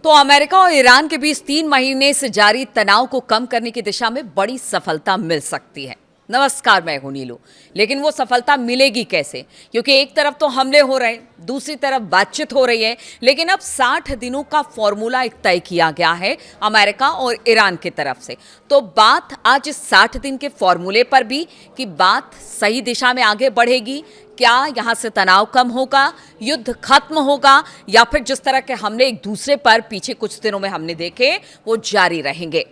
तो अमेरिका और ईरान के बीच 3 महीने से जारी तनाव को कम करने की दिशा में बड़ी सफलता मिल सकती है। नमस्कार, मैं हूं नीलू। लेकिन वो सफलता मिलेगी कैसे? क्योंकि एक तरफ तो हमले हो रहे हैं, दूसरी तरफ बातचीत हो रही है। लेकिन अब 60 दिनों का फॉर्मूला एक तय किया गया है अमेरिका और ईरान की तरफ से। तो बात आज इस 60 दिन के फॉर्मूले पर भी कि बात सही दिशा में आगे बढ़ेगी। क्या यहां से तनाव कम होगा, युद्ध खत्म होगा, या फिर जिस तरह के हमले एक दूसरे पर पिछले कुछ दिनों में हमने देखे वो जारी रहेंगे?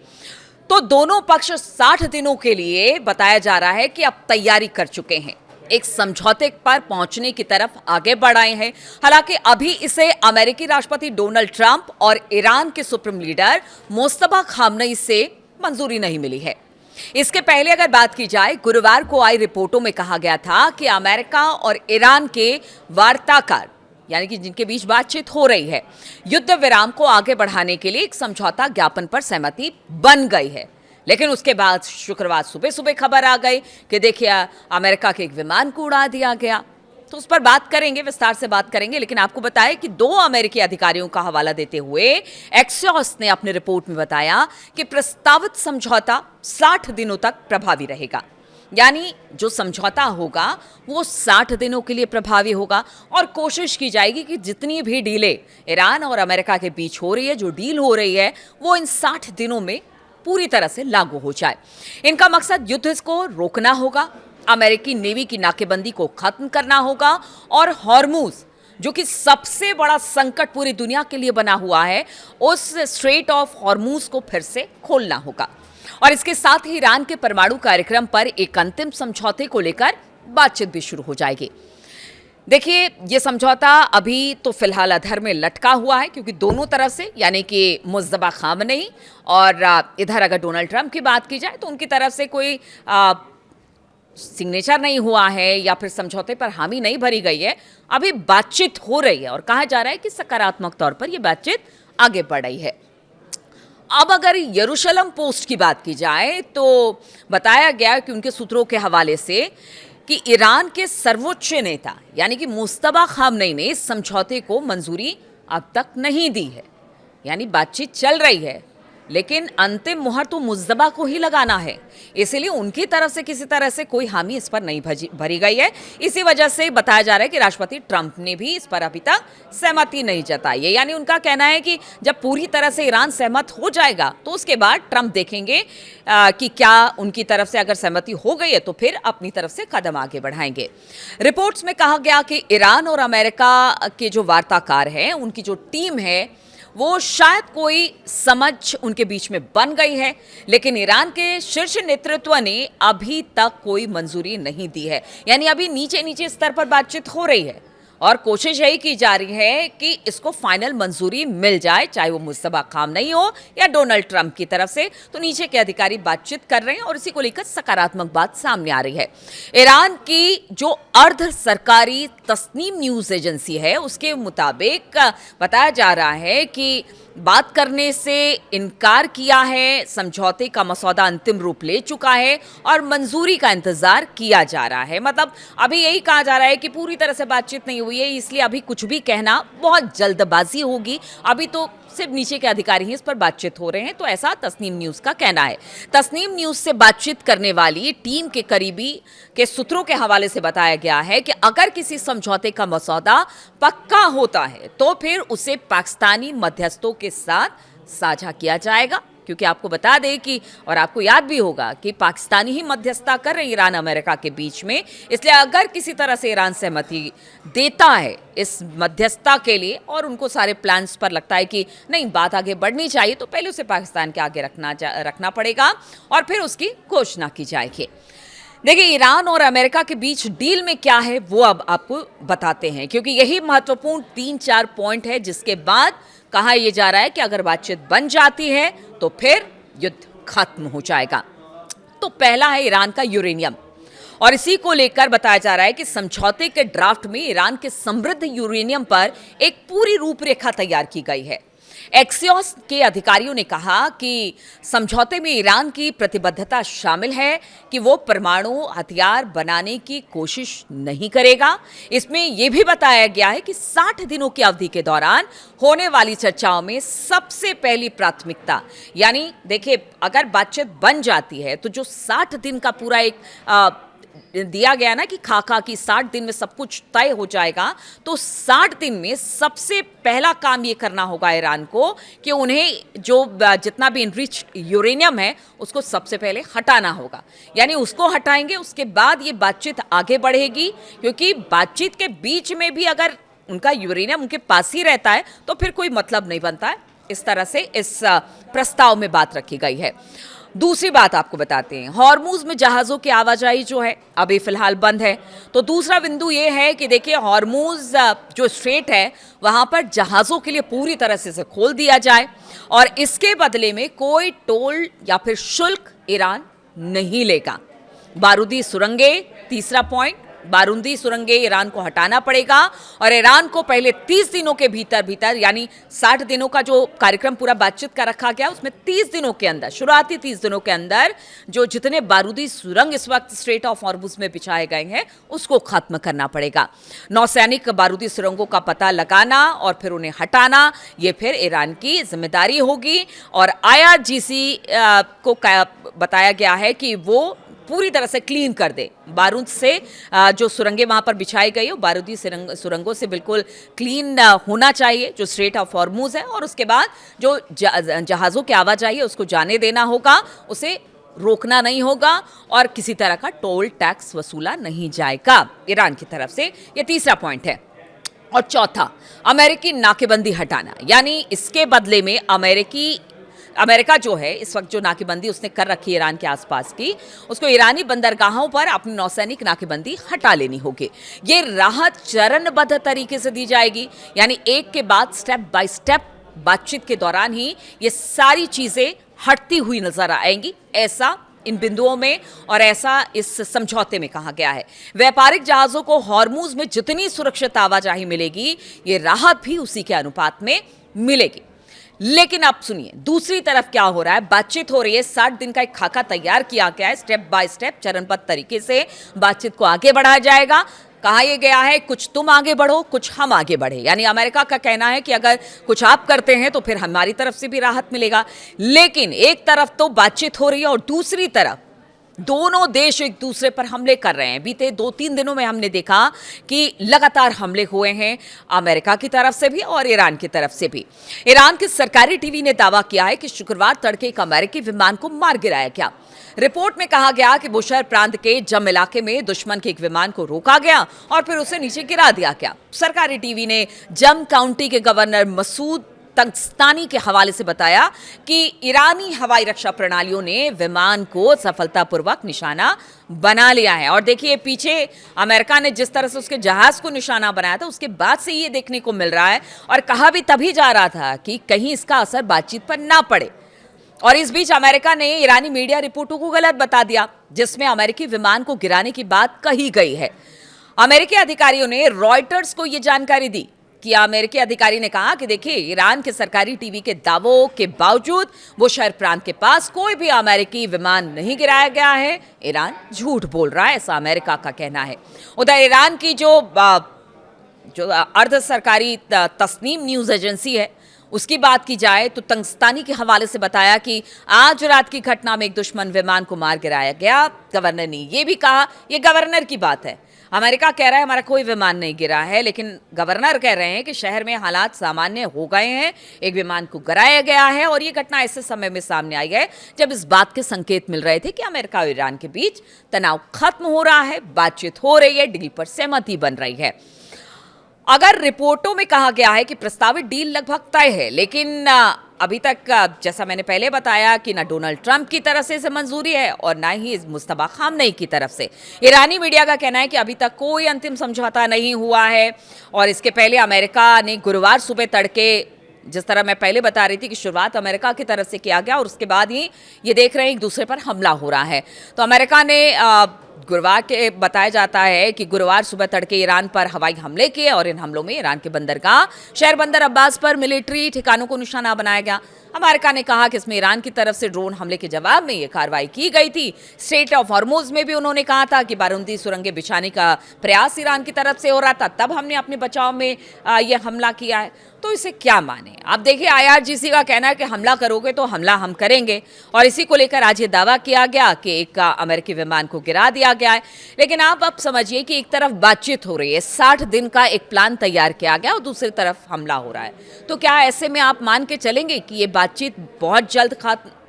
तो दोनों पक्ष 60 दिनों के लिए बताया जा रहा है कि अब तैयारी कर चुके हैं, एक समझौते पर पहुंचने की तरफ आगे बढ़ आए हैं। हालांकि अभी इसे अमेरिकी राष्ट्रपति डोनाल्ड ट्रंप और ईरान के सुप्रीम लीडर मुस्तफा खामनेई से मंजूरी नहीं मिली है। इसके पहले अगर बात की जाए, गुरुवार को आई रिपोर्टों में कहा गया था कि अमेरिका और ईरान के वार्ताकार, यानी कि जिनके बीच बातचीत हो रही है, युद्ध विराम को आगे बढ़ाने के लिए एक समझौता ज्ञापन पर सहमति बन गई है। लेकिन उसके बाद शुक्रवार सुबह सुबह खबर आ गई कि देखिए अमेरिका के एक विमान को उड़ा दिया गया। तो उस पर बात करेंगे, विस्तार से बात करेंगे। लेकिन आपको बताएं कि 2 अमेरिकी अधिकारियों का हवाला देते हुए एक्सियोस ने अपनी रिपोर्ट में बताया कि प्रस्तावित समझौता 60 दिनों तक प्रभावी रहेगा। यानी जो समझौता होगा वो 60 दिनों के लिए प्रभावी होगा और कोशिश की जाएगी कि जितनी भी डीलें ईरान और अमेरिका के बीच हो रही है, जो डील हो रही है, वो इन 60 दिनों में पूरी तरह से लागू हो जाए। इनका मकसद युद्ध को रोकना होगा, अमेरिकी नेवी की नाकेबंदी को खत्म करना होगा और हॉर्मूज, जो कि सबसे बड़ा संकट पूरी दुनिया के लिए बना हुआ है, उस स्ट्रेट ऑफ हॉर्मूज को फिर से खोलना होगा। और इसके साथ ही ईरान के परमाणु कार्यक्रम पर एक अंतिम समझौते को लेकर बातचीत भी शुरू हो जाएगी। देखिए, ये समझौता अभी तो फिलहाल अधर में लटका हुआ है, क्योंकि दोनों तरफ से, यानी कि मुस्तफा खामनेई और इधर अगर डोनाल्ड ट्रंप की बात की जाए तो उनकी तरफ से कोई सिग्नेचर नहीं हुआ है या फिर समझौते पर हामी नहीं भरी गई है। अभी बातचीत हो रही है और कहा जा रहा है कि सकारात्मक तौर पर यह बातचीत आगे बढ़ रही है। अब अगर यरूशलेम पोस्ट की बात की जाए तो बताया गया कि उनके सूत्रों के हवाले से कि ईरान के सर्वोच्च नेता यानी कि मुस्तफा खामनेई ने इस समझौते को मंजूरी अब तक नहीं दी है। यानी बातचीत चल रही है, लेकिन अंतिम मुहर तो मुस्तफा को ही लगाना है। इसीलिए उनकी तरफ से किसी तरह से कोई हामी इस पर नहीं भरी गई है। इसी वजह से बताया जा रहा है कि राष्ट्रपति ट्रंप ने भी इस पर अभी तक सहमति नहीं जताई है। यानी उनका कहना है कि जब पूरी तरह से ईरान सहमत हो जाएगा तो उसके बाद ट्रंप देखेंगे कि क्या उनकी तरफ से अगर सहमति हो गई है तो फिर अपनी तरफ से कदम आगे बढ़ाएंगे। रिपोर्ट्स में कहा गया कि ईरान और अमेरिका के जो वार्ताकार हैं, उनकी जो टीम है, वो शायद कोई समझ उनके बीच में बन गई है, लेकिन ईरान के शीर्ष नेतृत्व ने अभी तक कोई मंजूरी नहीं दी है। यानी अभी नीचे नीचे स्तर पर बातचीत हो रही है और कोशिश यही की जा रही है कि इसको फाइनल मंजूरी मिल जाए, चाहे वो मुस्तफा खामनेई हो या डोनाल्ड ट्रंप की तरफ से। तो नीचे के अधिकारी बातचीत कर रहे हैं और इसी को लेकर सकारात्मक बात सामने आ रही है। ईरान की जो अर्ध सरकारी तस्नीम न्यूज एजेंसी है, उसके मुताबिक बताया जा रहा है कि बात करने से इनकार किया है, समझौते का मसौदा अंतिम रूप ले चुका है और मंजूरी का इंतजार किया जा रहा है। मतलब अभी यही कहा जा रहा है कि पूरी तरह से बातचीत नहीं हुई है, इसलिए अभी कुछ भी कहना बहुत जल्दबाजी होगी। अभी तो सिर्फ नीचे के अधिकारी ही इस पर बातचीत हो रहे हैं, तो ऐसा तस्नीम न्यूज का कहना है। तस्नीम न्यूज से बातचीत करने वाली टीम के करीबी के सूत्रों के हवाले से बताया गया है कि अगर किसी समझौते का मसौदा पक्का होता है तो फिर उसे पाकिस्तानी मध्यस्थों के साथ साझा किया जाएगा। क्योंकि आपको बता दें कि, और आपको याद भी होगा कि पाकिस्तानी ही मध्यस्थता कर रहे ईरान अमेरिका के बीच में, इसलिए अगर किसी तरह से ईरान सहमति देता है इस मध्यस्थता के लिए और उनको सारे प्लान्स पर लगता है कि नहीं बात आगे बढ़नी चाहिए, तो पहले उसे पाकिस्तान के आगे रखना पड़ेगा और फिर उसकी घोषणा की जाएगी। देखिए, ईरान और अमेरिका के बीच डील में क्या है वो अब आपको बताते हैं, क्योंकि यही महत्वपूर्ण 3-4 पॉइंट है जिसके बाद कहा यह जा रहा है कि अगर बातचीत बन जाती है तो फिर युद्ध खत्म हो जाएगा। तो पहला है ईरान का यूरेनियम, और इसी को लेकर बताया जा रहा है कि समझौते के ड्राफ्ट में ईरान के समृद्ध यूरेनियम पर एक पूरी रूपरेखा तैयार की गई है। एक्सियोस के अधिकारियों ने कहा कि समझौते में ईरान की प्रतिबद्धता शामिल है कि वो परमाणु हथियार बनाने की कोशिश नहीं करेगा। इसमें यह भी बताया गया है कि 60 दिनों की अवधि के दौरान होने वाली चर्चाओं में सबसे पहली प्राथमिकता, यानी देखिए अगर बातचीत बन जाती है तो जो 60 दिन का पूरा एक दिया गया ना कि खाका की 60 दिन में सब कुछ तय हो जाएगा, तो 60 दिन में सबसे पहला काम ये करना होगा ईरान को कि उन्हें जो जितना भी इनरिच्ड यूरेनियम है उसको सबसे पहले हटाना होगा। यानी उसको हटाएंगे, उसके बाद ये बातचीत आगे बढ़ेगी, क्योंकि बातचीत के बीच में भी अगर उनका यूरेनियम उनके पास ही रहता है तो फिर कोई मतलब नहीं बनता है। इस तरह से इस प्रस्ताव में बात रखी गई है। दूसरी बात आपको बताते हैं, हॉर्मूज में जहाज़ों की आवाजाही जो है अभी फिलहाल बंद है। तो दूसरा बिंदु ये है कि देखिए हॉर्मूज जो स्ट्रेट है वहाँ पर जहाज़ों के लिए पूरी तरह से इसे खोल दिया जाए और इसके बदले में कोई टोल या फिर शुल्क ईरान नहीं लेगा। बारूदी सुरंगें, तीसरा पॉइंट, बारूदी सुरंगें ईरान को हटाना पड़ेगा और ईरान को पहले 30 दिनों के भीतर यानी 60 दिनों का जो कार्यक्रम पूरा बातचीत का रखा गया उसमें 30 दिनों के अंदर, शुरुआती 30 दिनों के अंदर जो जितने बारूदी सुरंग इस वक्त स्ट्रेट ऑफ हॉर्मुज में बिछाए गए हैं उसको खत्म करना पड़ेगा। नौसैनिक बारूदी सुरंगों का पता लगाना और फिर उन्हें हटाना ये फिर ईरान की जिम्मेदारी होगी और IRGC को बताया गया है कि वो पूरी तरह से क्लीन कर दे बारूद से। जो सुरंगें वहां पर बिछाई गई हो बारूदी सुरंगों से बिल्कुल क्लीन होना चाहिए जो स्ट्रेट ऑफ हॉर्मुज है, और उसके बाद जो जहाज़ों की आवाजाही है उसको जाने देना होगा, उसे रोकना नहीं होगा और किसी तरह का टोल टैक्स वसूला नहीं जाएगा ईरान की तरफ से। ये तीसरा पॉइंट है। और चौथा, अमेरिकी नाकेबंदी हटाना, यानी इसके बदले में अमेरिका जो है इस वक्त जो नाकेबंदी उसने कर रखी है ईरान के आसपास की, उसको ईरानी बंदरगाहों पर अपनी नौसैनिक नाकेबंदी हटा लेनी होगी। ये राहत चरणबद्ध तरीके से दी जाएगी, यानी एक के बाद स्टेप बाय स्टेप बातचीत के दौरान ही ये सारी चीजें हटती हुई नजर आएंगी, ऐसा इन बिंदुओं में और ऐसा इस समझौते में कहा गया है। व्यापारिक जहाजों को हॉर्मुज में जितनी सुरक्षित आवाजाही मिलेगी ये राहत भी उसी के अनुपात में मिलेगी। लेकिन आप सुनिए दूसरी तरफ क्या हो रहा है, बातचीत हो रही है, 60 दिन का एक खाका तैयार किया गया है, स्टेप बाय स्टेप चरणबद्ध तरीके से बातचीत को आगे बढ़ाया जाएगा। कहा यह गया है कुछ तुम आगे बढ़ो कुछ हम आगे बढ़े, यानी अमेरिका का कहना है कि अगर कुछ आप करते हैं तो फिर हमारी तरफ से भी राहत मिलेगा। लेकिन एक तरफ तो बातचीत हो रही है और दूसरी तरफ दोनों देश एक दूसरे पर हमले कर रहे हैं। बीते 2-3 दिनों में हमने देखा कि लगातार हमले हुए हैं अमेरिका की तरफ से भी और ईरान की तरफ से भी। ईरान के सरकारी टीवी ने दावा किया है कि शुक्रवार तड़के एक अमेरिकी विमान को मार गिराया गया। रिपोर्ट में कहा गया कि बुशहर प्रांत के जम इलाके में दुश्मन के एक विमान को रोका गया और फिर उसे नीचे गिरा दिया गया। सरकारी टीवी ने जम काउंटी के गवर्नर मसूद तंगस्तानी के हवाले से बताया कि ईरानी हवाई रक्षा प्रणालियों ने विमान को सफलतापूर्वक निशाना बना लिया है। और देखिए पीछे अमेरिका ने जिस तरह से उसके जहाज को निशाना बनाया था उसके बाद से ये देखने को मिल रहा है, और कहा भी तभी जा रहा था कि कहीं इसका असर बातचीत पर ना पड़े। और इस बीच अमेरिका ने ईरानी मीडिया रिपोर्टों को गलत बता दिया जिसमें अमेरिकी विमान को गिराने की बात कही गई है। अमेरिकी अधिकारियों ने रॉयटर्स को यह जानकारी दी कि अमेरिकी अधिकारी ने कहा कि देखिए ईरान के सरकारी टीवी के दावों के बावजूद बुशहर प्रांत के पास कोई भी अमेरिकी विमान नहीं गिराया गया है, ईरान झूठ बोल रहा है, ऐसा अमेरिका का कहना है। उधर ईरान की जो अर्ध सरकारी तस्नीम न्यूज़ एजेंसी है उसकी बात की जाए तो तंगस्तानी के हवाले से बताया कि आज रात की घटना में एक दुश्मन विमान को मार गिराया गया। गवर्नर ने यह भी कहा, यह गवर्नर की बात है, अमेरिका कह रहा है हमारा कोई विमान नहीं गिरा है, लेकिन गवर्नर कह रहे हैं कि शहर में हालात सामान्य हो गए हैं, एक विमान को गिराया गया है। और ये घटना ऐसे समय में सामने आई है जब इस बात के संकेत मिल रहे थे कि अमेरिका और ईरान के बीच तनाव खत्म हो रहा है, बातचीत हो रही है, डील पर सहमति बन रही है। अगर रिपोर्टों में कहा गया है कि प्रस्तावित डील लगभग तय है, लेकिन अभी तक जैसा मैंने पहले बताया कि ना डोनाल्ड ट्रंप की तरफ से इसे मंजूरी है और ना ही मुस्तफा खामनेई की तरफ से। ईरानी मीडिया का कहना है कि अभी तक कोई अंतिम समझौता नहीं हुआ है। और इसके पहले अमेरिका ने गुरुवार सुबह तड़के, जिस तरह मैं पहले बता रही थी कि शुरुआत अमेरिका की तरफ से किया गया और उसके बाद ही ये देख रहे हैं एक दूसरे पर हमला हो रहा है, तो अमेरिका ने गुरुवार के बताया जाता है कि गुरुवार सुबह तड़के ईरान पर हवाई हमले किए और इन हमलों में ईरान के बंदरगाह शहर बंदर अब्बास पर मिलिट्री ठिकानों को निशाना बनाया गया। अमेरिका ने कहा कि इसमें ईरान की तरफ से ड्रोन हमले के जवाब में ये कार्रवाई की गई थी। स्ट्रेट ऑफ हॉर्मुज में भी उन्होंने कहा था कि बारूदी सुरंगें बिछाने का प्रयास ईरान की तरफ से हो रहा था, तब हमने अपने बचाव में ये हमला किया है। तो इसे क्या माने? आप देखिए, IRGC का कहना है कि हमला करोगे तो हमला हम करेंगे, और इसी को लेकर आज ये दावा किया गया कि एक अमेरिकी विमान को गिरा दिया गया है। लेकिन आप अब समझिए कि एक तरफ बातचीत हो रही है, 60 दिन का एक प्लान तैयार किया गया और दूसरी तरफ हमला हो रहा है। तो क्या ऐसे में आप मान के चलेंगे कि ये बातचीत बहुत जल्द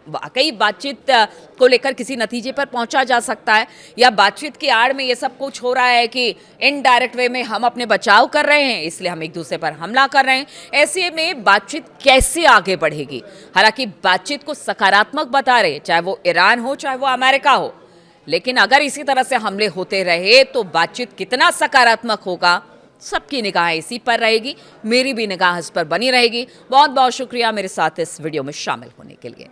वाकई बातचीत को लेकर किसी नतीजे पर पहुंचा जा सकता है, या बातचीत की आड़ में ये सब कुछ हो रहा है कि इनडायरेक्ट वे में हम अपने बचाव कर रहे हैं, इसलिए हम एक दूसरे पर हमला कर रहे हैं? ऐसे में बातचीत कैसे आगे बढ़ेगी? हालांकि बातचीत को सकारात्मक बता रहे, चाहे वो ईरान हो चाहे वो अमेरिका हो, लेकिन अगर इसी तरह से हमले होते रहे तो बातचीत कितना सकारात्मक होगा, सबकी निगाह इसी पर रहेगी। मेरी भी निगाह इस पर बनी रहेगी। बहुत बहुत शुक्रिया मेरे साथ इस वीडियो में शामिल होने के लिए।